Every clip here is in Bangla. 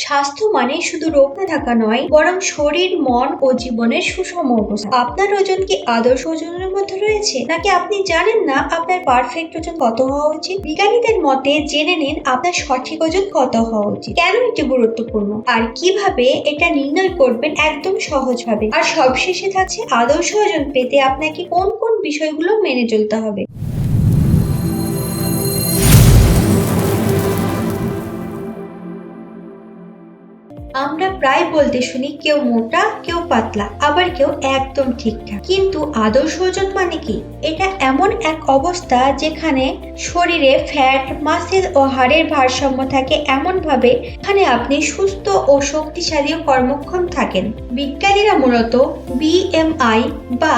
স্বাস্থ্য মানে শুধু রোগ না থাকা নয়, বরং শরীর, মন ও জীবনের সুষম অবস্থা। আপনার ওজন কি আদর্শ ওজনের মধ্যে রয়েছে, নাকি আপনি জানেন না আপনার পারফেক্ট ওজন কত হওয়া উচিত? বিজ্ঞানীদের মতে জেনে নিন আপনার সঠিক ওজন কত হওয়া উচিত, কেন এটি গুরুত্বপূর্ণ, আর কিভাবে এটা নির্ণয় করবেন একদম সহজভাবে। আর সবশেষে থাকছে আদর্শ ওজন পেতে আপনাকে কোন কোন বিষয়গুলো মেনে চলতে হবে। আমরা প্রায় বলতে শুনি কেউ মোটা, কেউ পাতলা, আবার কেউ একদম ঠিকঠাক। কিন্তু আদর্শ ওজন মানে কি? এটা এমন এক অবস্থা যেখানে শরীরে ফ্যাট, মাসেল ও হাড়ের ভারসাম্য থাকে এমন ভাবে এখানে আপনি সুস্থ ও শক্তিশালী ও কর্মক্ষম থাকেন। বিজ্ঞানীরা মূলত বিএমআই বা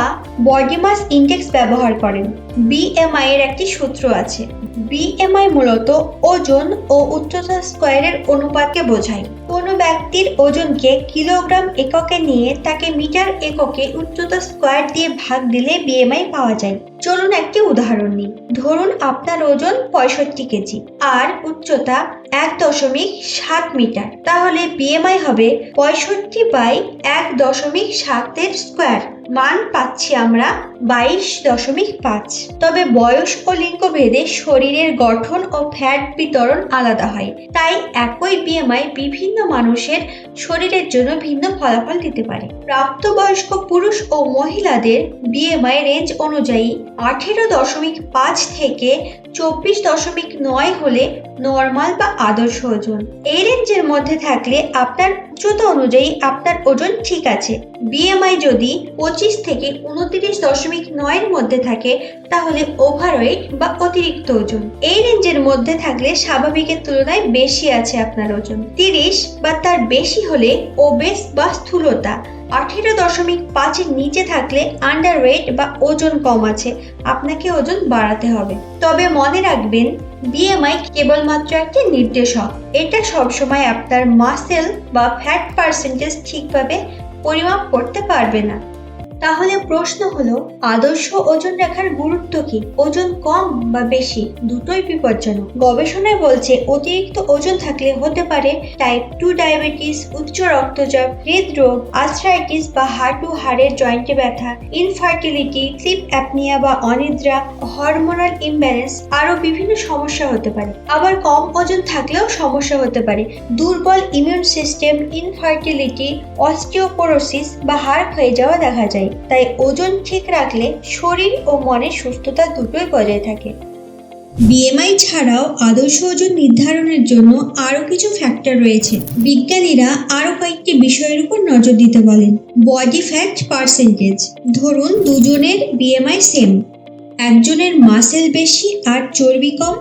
বডি মাস ইন্ডেক্স ব্যবহার করেন। বিএমআই এর একটি সূত্র আছে। বিএমআই মূলত ওজন ও উচ্চতা স্কয়ারের অনুপাতকে বোঝায়। কোনো ব্যক্তির ওজনকে কিলোগ্রাম এককে নিয়ে তাকে মিটার এককে উচ্চতা স্কয়ার দিয়ে ভাগ দিলে বিএমআই পাওয়া যায়। চলুন একটি উদাহরণ নিই। ধরুন আপনার ওজন 65 কেজি আর উচ্চতা 1.7 মিটার। তাহলে বিএমআই হবে 65/1.7 এর স্কয়ার। মান পাচ্ছি আমরা 22.5। তবে বয়স ও লিঙ্গ ভেদে শরীরের গঠন ও ফ্যাট বিতরণ আলাদা হয়, তাই একই বিএমআই বিভিন্ন মানুষের শরীরের জন্য ভিন্ন ফলাফল দিতে পারে। প্রাপ্তবয়স্ক পুরুষ ও মহিলাদের বিএমআই রেঞ্জ অনুযায়ী 18.5 থেকে 24.9 হলে নরমাল বা আদর্শ ওজন। এই রেঞ্জের মধ্যে থাকলে আপনার উচ্চতা অনুযায়ী আপনার ওজন ঠিক আছে। বিএমআই যদি 25 থেকে 29.9 এর মধ্যে থাকে তাহলে ওভারওয়েট বা অতিরিক্ত ওজন। এই রেঞ্জের মধ্যে থাকলে স্বাভাবিকের তুলনায় বেশি আছে আপনার ওজন। 30 বা তার বেশি হলে ওবেস বা স্থূলতা। 18.5 এর নিচে থাকলে আন্ডারওয়েট বা ওজন কম আছে, আপনাকে ওজন বাড়াতে হবে। তবে মনে রাখবেন, বিএমআই কেবলমাত্র একটি নির্দেশক। এটা সবসময় আপনার মাসেল বা ফ্যাট পার্সেন্টেজ ঠিকভাবে পরিমাপ করতে পারবে না। তাহলে প্রশ্ন হলো, আদর্শ ওজন রেখার গুরুত্ব কি? ওজন কম বা বেশি দুটোই বিপজ্জনক। গবেষণায় বলছে অতিরিক্ত ওজন থাকলে হতে পারে টাইপ 2 ডায়াবেটিস, উচ্চ রক্তচাপ, হৃদরোগ, আর্থ্রাইটিস বা হাড়ের জয়েন্টে ব্যথা, ইনফার্টিলিটি, স্লিপ অ্যাপনিয়া বা অনিদ্রা, হরমোনাল ইমব্যালেন্স, আরো বিভিন্ন সমস্যা হতে পারে। আবার কম ওজন থাকলেও সমস্যা হতে পারে। দুর্বল ইমিউন সিস্টেম, ইনফার্টিলিটি, অস্টিওপোরোসিস বা হাড় ক্ষয়ে যাওয়া দেখা যায়। তাই ওজন ঠিক রাখলে শরীর ও মনের সুস্থতা দুটোই বজায় থাকে। বিএমআই ছাড়াও আদর্শ ওজন নির্ধারণের জন্য আরো কিছু ফ্যাক্টর রয়েছে। বিজ্ঞানীরা আরো কয়েকটি বিষয়ের উপর নজর দিতে বলেন। Body fat percentage. ধরুন দুজনের বিএমআই সেম, একজনের মাসেল বেশি আর চর্বি কম,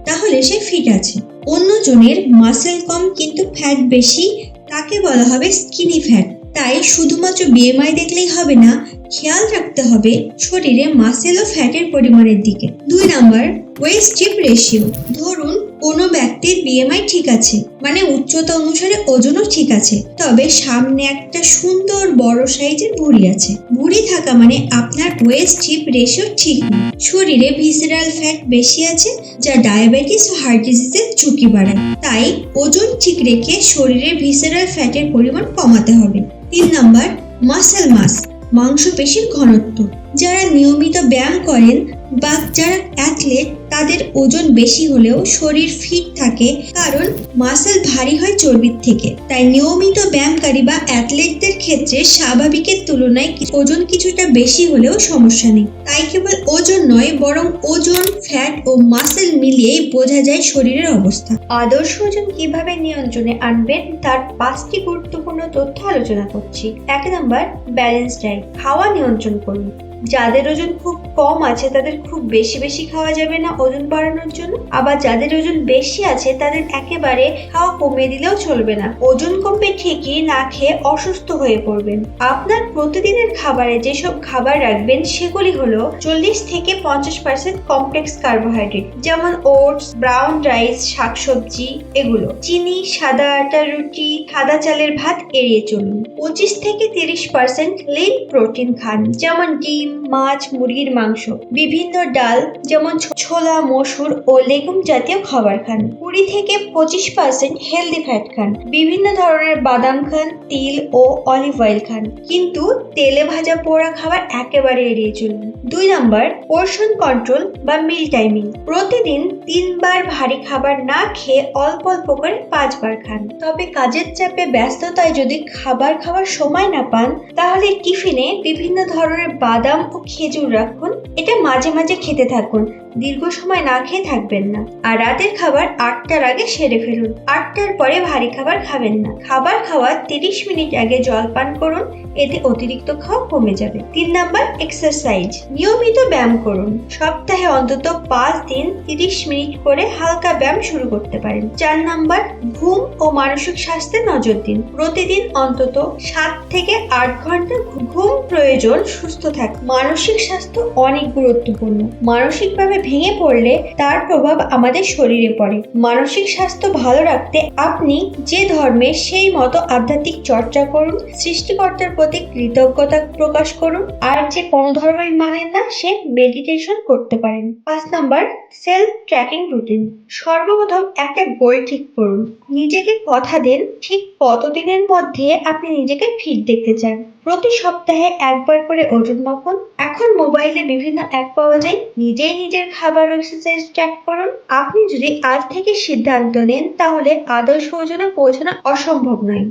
তাহলে সে ফিট আছে। অন্যজনের মাসেল কম কিন্তু ফ্যাট বেশি, তাকে বলা হবে স্কিনি ফ্যাট। তাই শুধুমাত্র বিএমআই দেখলেই হবে না, খেয়াল রাখতে হবে শরীরে মাসেল ও ফ্যাটের পরিমাণের দিকে। 2 নাম্বার, ওয়েস্ট হিপ রেশিও। ধরুন কোনো ব্যক্তির বিএমআই ঠিক আছে, মানে উচ্চতা অনুসারে ওজনও ঠিক আছে, তবে সামনে একটা সুন্দর বড় সাইজের ভুঁড়ি আছে। ভুঁড়ি থাকা মানে আপনার ওয়েস্ট হিপ রেশিও ঠিক নেই। শরীরে ভিসেরাল ফ্যাট বেশি আছে, যা ডায়াবেটিস ও হার্ট ডিজিজের ঝুঁকি বাড়ায়। তাই ওজন ঠিক রেখে শরীরে ভিসেরাল ফ্যাটের পরিমাণ কমাতে হবে। 3 নাম্বার, মাসেল মাস, মাংসপেশির ঘনত্ব। যারা নিয়মিত ব্যায়াম করেন বা যারা অ্যাথলেট তাদের ওজন বেশি হলেও শরীর ফিট থাকে, কারণ মাসেল ভারী হয় চর্বির থেকে। তাই নিয়মিত ব্যায়ামকারী বা অ্যাথলেটদের ক্ষেত্রে স্বাভাবিকের তুলনায় ওজন কিছুটা বেশি হলেও সমস্যা নেই। তাই কেবল ওজন নয়, বরং ওজন, ফ্যাট ও মাসেল মিলিয়েই বোঝা যায় শরীরের অবস্থা। আদর্শ ওজন কিভাবে নিয়ন্ত্রণে আনবেন তার 5টি গুরুত্বপূর্ণ তথ্য আলোচনা করছি। 1 নাম্বার, ব্যালেন্স ডায়েট। খাওয়া নিয়ন্ত্রণ করুন। যাদের ওজন খুব কম আছে তাদের খুব বেশি বেশি খাওয়া যাবে না ওজন বাড়ানোর জন্য, আবার যাদের ওজন বেশি আছে তাদের একেবারে খাওয়া কমিয়ে দিলেও চলবে না। ওজন কমবে ঠিকই, না খেয়ে অসুস্থ হয়ে পড়বেন। আপনার প্রতিদিনের খাবারে যেসব খাবার রাখবেন সেগুলি হলো 40 থেকে 50% কমপ্লেক্স কার্বোহাইড্রেট, যেমন ওটস, ব্রাউন রাইস, শাকসবজি, এগুলো। চিনি, সাদা আটার রুটি, সাদা চালের ভাত এড়িয়ে চলুন। 25 থেকে 30% লিন প্রোটিন খান, যেমন ডিম, মাছ, মুরগির মাংস, বিভিন্ন ডাল যেমন ছোলা, মসুর ও লেগুম জাতীয় খাবার খান। 20 থেকে 25% হেলদি ফ্যাট খান। বিভিন্ন ধরনের বাদাম খান, তিল ও অলিভ অয়েল খান, কিন্তু তেলে ভাজা পোড়া খাবার একেবারে এড়িয়ে চলুন। 2 নাম্বার, পোর্শন কন্ট্রোল বা মিল টাইমিং। প্রতিদিন 3 বার ভারী খাবার না খেয়ে অল্প অল্প করে 5 বার খান। তবে কাজের চাপে ব্যস্ততায় যদি খাবার খাওয়ার সময় না পান, তাহলে টিফিনে বিভিন্ন ধরনের বাদাম ও খেজুর রাখুন। এটা মাঝে মাঝে খেতে থাকুন, দীর্ঘ সময় না খেয়ে থাকবেন না। আর রাতের খাবার 8টার আগে সেরে ফেলুন। 8টার পরে ভারী খাবার খাবেন না। খাবার খাওয়ার 30 মিনিট আগে জল পান করুন, এতে অতিরিক্ত খাওয়া কমে যাবে। 3 নাম্বার, এক্সারসাইজ। নিয়মিত ব্যায়াম করুন। সপ্তাহে অন্তত 5 দিন 30 মিনিট করে হালকা ব্যায়াম শুরু করতে পারেন। 4 নাম্বার, ঘুম ও মানসিক স্বাস্থ্যে নজর দিন। প্রতিদিন অন্তত 7 থেকে 8 ঘন্টা ঘুম প্রয়োজন সুস্থ থাকে। মানসিক স্বাস্থ্য অনেক গুরুত্বপূর্ণ। মানসিকভাবে ভেঙে পড়লে তার প্রভাব আমাদের শরীরে পড়ে। মানসিক স্বাস্থ্য ভালো রাখতে আপনি যে ধর্মের সেই মতো আধ্যাত্মিক চর্চা করুন, সৃষ্টিকর্তার প্রতি কৃতজ্ঞতা প্রকাশ করুন, আর যে কোনো ধর্মের মানেন না সে মেডিটেশন করতে পারেন। 5 নাম্বার, সেলফ ট্র্যাকিং রুটিন। সর্বপ্রথম একটা গোল ঠিক করুন। নিজেকে কথা দেন ঠিক কতদিনের মধ্যে আপনি নিজেকে ফিট দেখতে চান। প্রতি সপ্তাহে একবার করে ওজন মাপুন। এখন মোবাইলে বিভিন্ন অ্যাপ পাওয়া যায়, নিজেই নিজের খাবার ও এক্সারসাইজ ট্র্যাক করুন। আপনি যদি আজ থেকে সিদ্ধান্ত নেন, তাহলে আদর্শ ওজনে পৌঁছানো অসম্ভব নয়।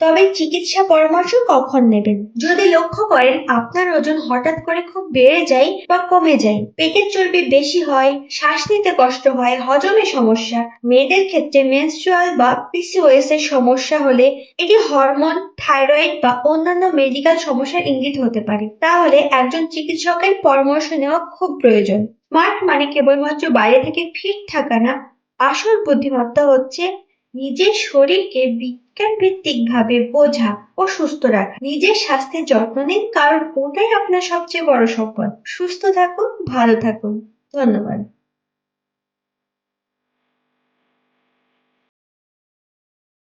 তবে চিকিৎসা পরামর্শ কখন নেবেন? যদি লক্ষ্য করেন আপনার ওজন হঠাৎ করে খুব বেড়ে যায় বা কমে যায়, পেটের চর্বি বেশি হয়, শ্বাস নিতে কষ্ট হয়, হজমে সমস্যা, মেয়েদের ক্ষেত্রে মেনস্ট্রুয়াল বা পিসিওএস এর সমস্যা হলে এটি হরমোন, থাইরয়েড বা অন্যান্য মেডিকেল সমস্যার ইঙ্গিত হতে পারে, তাহলে একজন চিকিৎসকের পরামর্শ নেওয়া খুব প্রয়োজন। স্মার্ট মানে কেবলমাত্র বাইরে থেকে ফিট থাকা না, আসল বুদ্ধিমত্তা হচ্ছে নিজের শরীরকে বিজ্ঞান ভিত্তিক ভাবে বোঝা ও সুস্থ রাখা। নিজের স্বাস্থ্যের যত্ন নিন, কারণ ওটাই আপনার সবচেয়ে বড় সম্পদ। সুস্থ থাকুন, ভালো থাকুন। ধন্যবাদ।